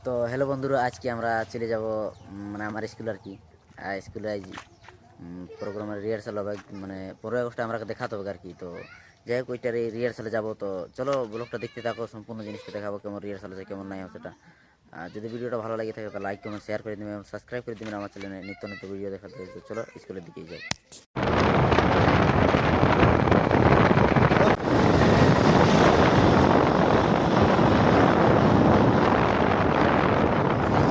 তো হ্যালো বন্ধুরা, আজকে আমরা চলে যাব মানে আমার স্কুল আর কি। স্কুলে আজ প্রোগ্রামের রিহার্সাল হবে, মানে 15 আগস্টে আমরা দেখাতে হবে আর কি। তো যাই হোক, ওইটার রিহার্সালে যাবো। তো চলো ব্লগটা দেখতে থাকো, সম্পূর্ণ জিনিসটা দেখাবো কেমন রিহার্সাল আছে কেমন নাই সেটা। আর যদি ভিডিওটা ভালো লাগে থাকে তো লাইক কমেন্ট শেয়ার করে দেবেন এবং সাবস্ক্রাইব করে দেবেন আমার চ্যানেলে নিত্য নিত্য ভিডিও দেখাতে। তো চলো স্কুলের দিকেই যাই।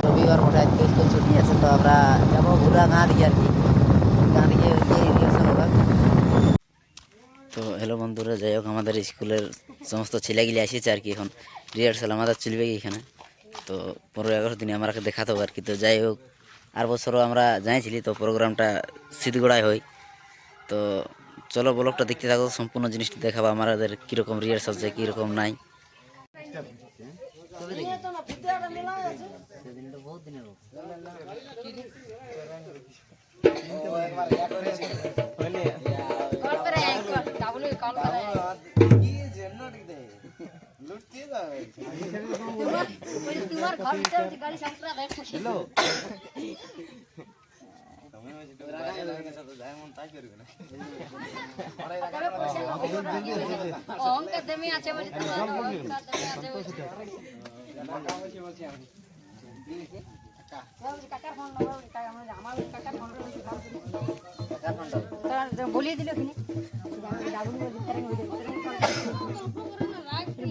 রবিবার মোটে আজকে স্কুল ছুটি আছে, তো আমরা যাবো ঘুরা গাঁ দিকে আর কি। গাঁ দিকে রিহার্সাল হবে। তো হ্যালো বন্ধুরা, যাই হোক আমাদের স্কুলের সমস্ত ছেলেগুলি এসেছে আর কি। এখন রিহার্সাল আমাদের চলবে এখানে। তো 15 আগস্ট দিনে আমরা দেখাতে হবে আর কি। তো যাই হোক, আর বছরও আমরা যাইছিলি, তো প্রোগ্রামটা সিদ্ধগোড়ায় হয়। তো চলো ব্লগটা দেখতে থাকো, সম্পূর্ণ জিনিসটা দেখাবো আমাদের কীরকম রিহার্সাল আছে কীরকম নাই। তোমার ঘর ভিতরে গাড়ি সামনে দেখো ছিল অঙ্কে দেমি আছে বলি কাকার ফোন আমার কাকার ফোন বলিয়ে দিল কিনে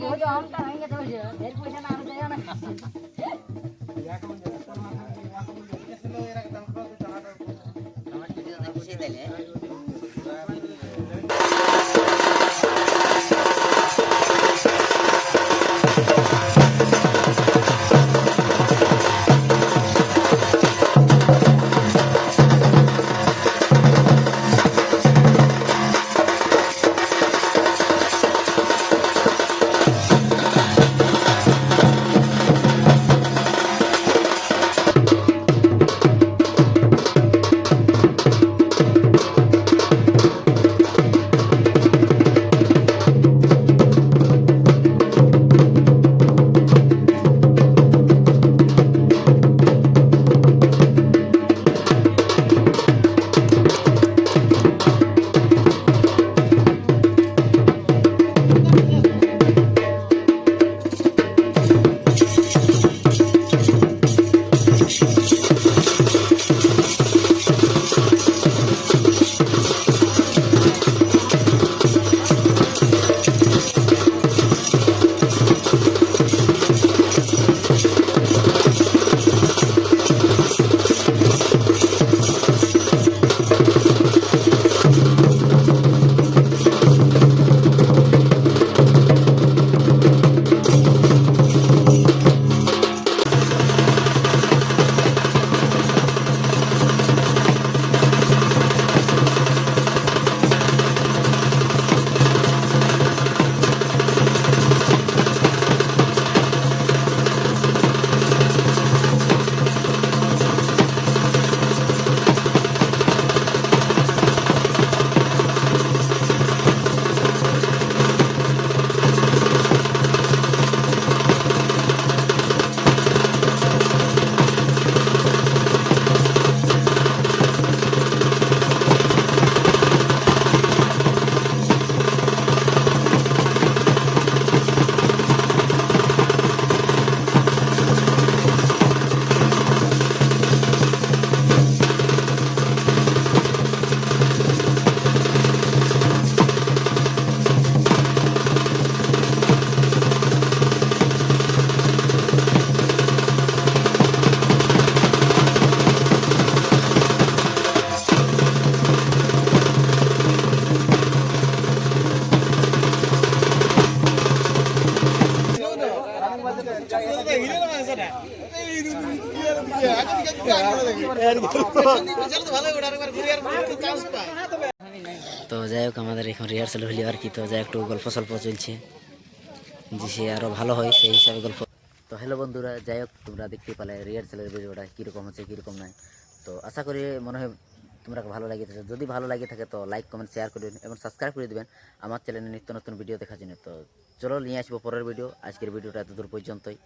बहुत आम का रहेंगे तो ढेर पैसा ना आना चाहिए ना তো যাই হোক আমাদের এখন রিহার্সাল হইলে আর কি। তো যাই একটু গল্প সল্প চলছে যে সে আরও ভালো হয় সেই হিসাবে গল্প। তো হ্যালো বন্ধুরা, যাই হোক তোমরা দেখতে পেলে রিহার্সালের ভিডিওটা কীরকম হচ্ছে কীরকম নাই। তো আশা করি মনে হয় তোমরা ভালো লাগে থাকে। যদি ভালো লাগে থাকে তো লাইক কমেন্ট শেয়ার করবেন এবং সাবস্ক্রাইব করে দেবেন আমার চ্যানেলে নিত্য নতুন ভিডিও দেখার জন্য। তো চলো নিয়ে আসবো পরের ভিডিও। আজকের ভিডিওটা এতদূর পর্যন্তই।